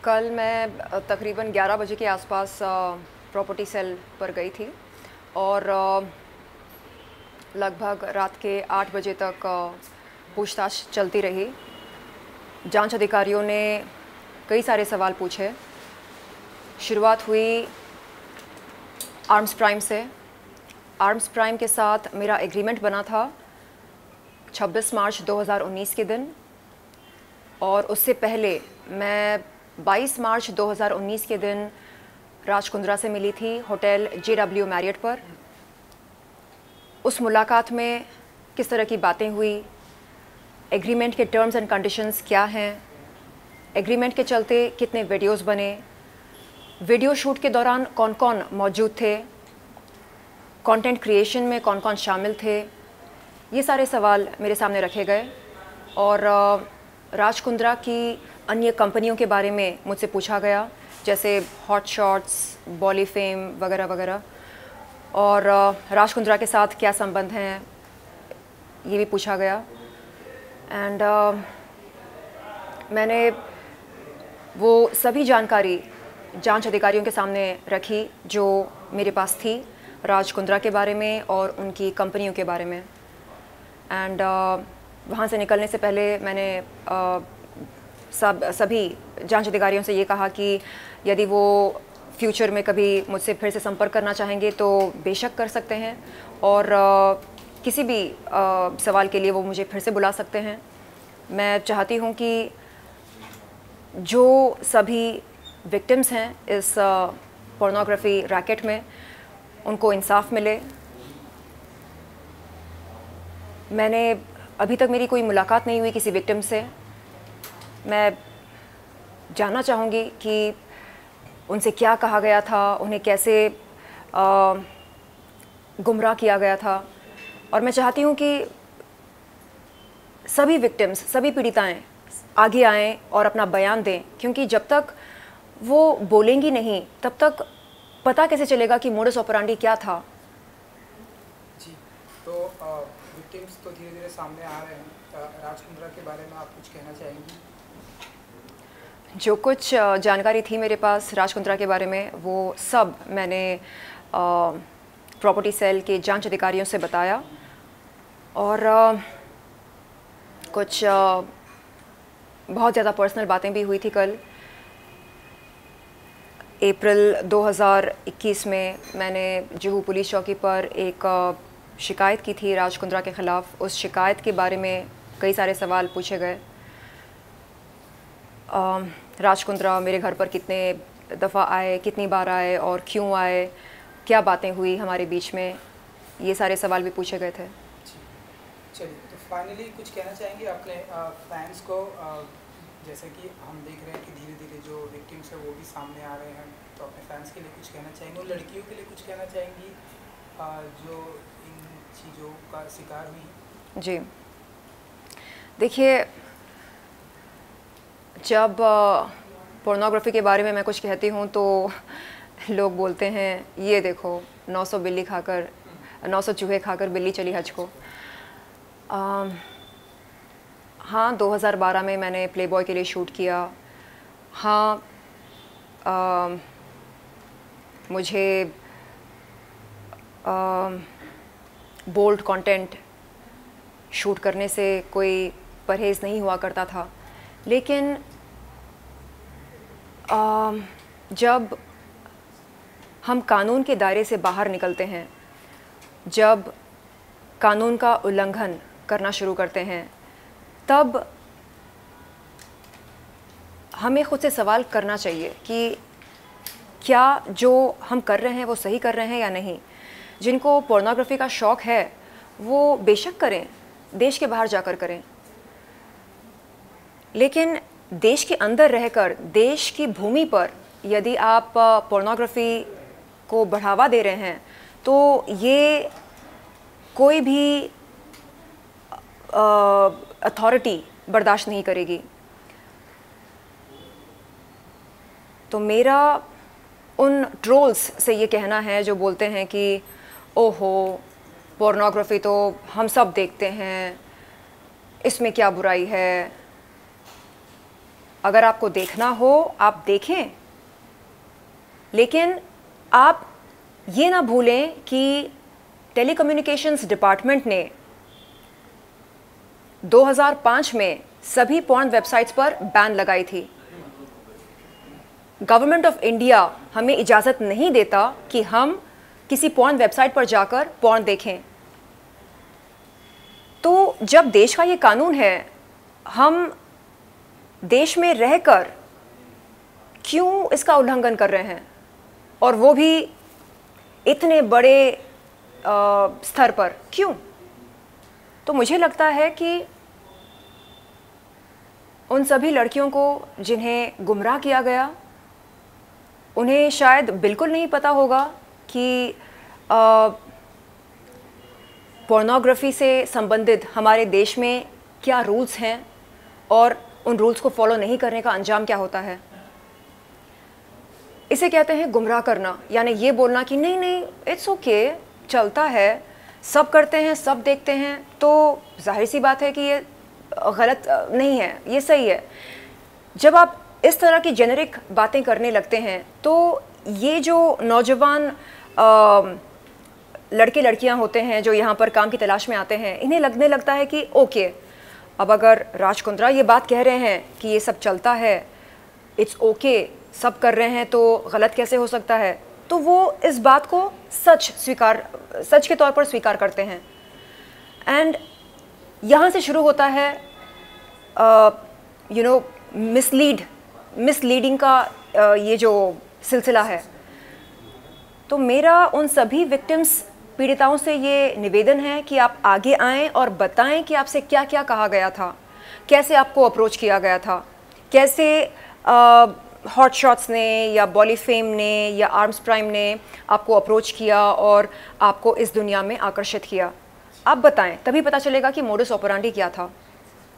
कल मैं तकरीबन 11 बजे के आसपास प्रॉपर्टी सेल पर गई थी और लगभग रात के 8 बजे तक पूछताछ चलती रही। जांच अधिकारियों ने कई सारे सवाल पूछे। शुरुआत हुई आर्म्स प्राइम से। आर्म्स प्राइम के साथ मेरा एग्रीमेंट बना था 26 मार्च 2019 के दिन, और उससे पहले मैं 22 मार्च 2019 के दिन राज कुंद्रा से मिली थी होटल JW मैरियट पर। उस मुलाकात में किस तरह की बातें हुई, एग्रीमेंट के टर्म्स एंड कंडीशंस क्या हैं, एग्रीमेंट के चलते कितने वीडियोस बने, वीडियो शूट के दौरान कौन कौन मौजूद थे, कंटेंट क्रिएशन में कौन कौन शामिल थे, ये सारे सवाल मेरे सामने रखे गए। और राज कुंद्रा की अन्य कंपनियों के बारे में मुझसे पूछा गया, जैसे हॉट शॉट्स, बॉली फेम वगैरह वगैरह, और राज कुंद्रा के साथ क्या संबंध हैं ये भी पूछा गया। एंड मैंने वो सभी जानकारी जांच अधिकारियों के सामने रखी जो मेरे पास थी राज कुंद्रा के बारे में और उनकी कंपनियों के बारे में। एंड वहाँ से निकलने से पहले मैंने सभी जांच अधिकारियों से ये कहा कि यदि वो फ्यूचर में कभी मुझसे फिर से संपर्क करना चाहेंगे तो बेशक कर सकते हैं, और किसी भी सवाल के लिए वो मुझे फिर से बुला सकते हैं। मैं चाहती हूँ कि जो सभी विक्टिम्स हैं इस पोर्नोग्राफी रैकेट में, उनको इंसाफ मिले। मैंने अभी तक मेरी कोई मुलाकात नहीं हुई किसी विक्टिम से। मैं जानना चाहूँगी कि उनसे क्या कहा गया था, उन्हें कैसे गुमराह किया गया था, और मैं चाहती हूँ कि सभी विक्टिम्स, सभी पीड़िताएं आगे आएं और अपना बयान दें, क्योंकि जब तक वो बोलेंगी नहीं तब तक पता कैसे चलेगा कि मोडस ऑपरेंडी क्या था। जी, तो विक्टिम्स तो धीरे धीरे सामने आ रहे हैं। राज कुंद्रा के बारे में आप कुछ कहना चाहेंगी? जो कुछ जानकारी थी मेरे पास राज कुंद्रा के बारे में, वो सब मैंने प्रॉपर्टी सेल के जांच अधिकारियों से बताया, और कुछ बहुत ज़्यादा पर्सनल बातें भी हुई थी। कल अप्रैल 2021 में मैंने जुहू पुलिस चौकी पर एक शिकायत की थी राज कुंद्रा के ख़िलाफ़। उस शिकायत के बारे में कई सारे सवाल पूछे गए। राज कुंद्रा मेरे घर पर कितने दफ़ा आए, कितनी बार आए और क्यों आए, क्या बातें हुई हमारे बीच में, ये सारे सवाल भी पूछे गए थे। चलिए, तो फाइनली कुछ कहना चाहेंगे अपने फैंस को? जैसे कि हम देख रहे हैं कि धीरे धीरे जो विक्टिम्स है वो भी सामने आ रहे हैं, तो अपने फैंस के लिए कुछ कहना चाहेंगे और लड़कियों के लिए कुछ कहना चाहेंगी जो इन चीज़ों का शिकार हुई? जी देखिए, जब पोर्नोग्राफी के बारे में मैं कुछ कहती हूँ तो लोग बोलते हैं ये देखो 900 चूहे खाकर बिल्ली चली हज को। हाँ, 2012 में मैंने प्लेबॉय के लिए शूट किया। हाँ, मुझे बोल्ड कंटेंट शूट करने से कोई परहेज़ नहीं हुआ करता था, लेकिन जब हम कानून के दायरे से बाहर निकलते हैं, जब कानून का उल्लंघन करना शुरू करते हैं, तब हमें खुद से सवाल करना चाहिए कि क्या जो हम कर रहे हैं वो सही कर रहे हैं या नहीं। जिनको पोर्नोग्राफी का शौक़ है वो बेशक करें, देश के बाहर जाकर करें, लेकिन देश के अंदर रहकर, देश की भूमि पर यदि आप पोर्नोग्राफी को बढ़ावा दे रहे हैं तो ये कोई भी अथॉरिटी बर्दाश्त नहीं करेगी। तो मेरा उन ट्रोल्स से ये कहना है जो बोलते हैं कि ओहो, पोर्नोग्राफी तो हम सब देखते हैं, इसमें क्या बुराई है। अगर आपको देखना हो आप देखें, लेकिन आप ये ना भूलें कि टेलीकम्युनिकेशंस डिपार्टमेंट ने 2005 में सभी पॉर्न वेबसाइट्स पर बैन लगाई थी। गवर्नमेंट ऑफ इंडिया हमें इजाज़त नहीं देता कि हम किसी पॉर्न वेबसाइट पर जाकर पॉर्न देखें। तो जब देश का ये कानून है, हम देश में रहकर क्यों इसका उल्लंघन कर रहे हैं, और वो भी इतने बड़े स्तर पर क्यों? तो मुझे लगता है कि उन सभी लड़कियों को जिन्हें गुमराह किया गया, उन्हें शायद बिल्कुल नहीं पता होगा कि पोर्नोग्राफी से संबंधित हमारे देश में क्या रूल्स हैं और उन रूल्स को फॉलो नहीं करने का अंजाम क्या होता है। इसे कहते हैं गुमराह करना, यानी ये बोलना कि नहीं नहीं इट्स ओके, चलता है, सब करते हैं, सब देखते हैं, तो जाहिर सी बात है कि ये गलत नहीं है, ये सही है। जब आप इस तरह की जेनेरिक बातें करने लगते हैं तो ये जो नौजवान लड़के लड़कियां होते हैं जो यहाँ पर काम की तलाश में आते हैं, इन्हें लगने लगता है कि ओके, अब अगर राज कुंद्रा ये बात कह रहे हैं कि ये सब चलता है, इट्स ओके, सब कर रहे हैं, तो गलत कैसे हो सकता है। तो वो इस बात को सच के तौर पर स्वीकार करते हैं। एंड यहाँ से शुरू होता है मिसलीडिंग का ये जो सिलसिला है। तो मेरा उन सभी विक्टिम्स, पीड़िताओं से ये निवेदन है कि आप आगे आएं और बताएं कि आपसे क्या क्या कहा गया था, कैसे आपको अप्रोच किया गया था, कैसे हॉट शॉट्स ने या बॉलीफेम ने या आर्म्स प्राइम ने आपको अप्रोच किया और आपको इस दुनिया में आकर्षित किया। आप बताएं, तभी पता चलेगा कि मोडस ऑपरेंडी क्या था।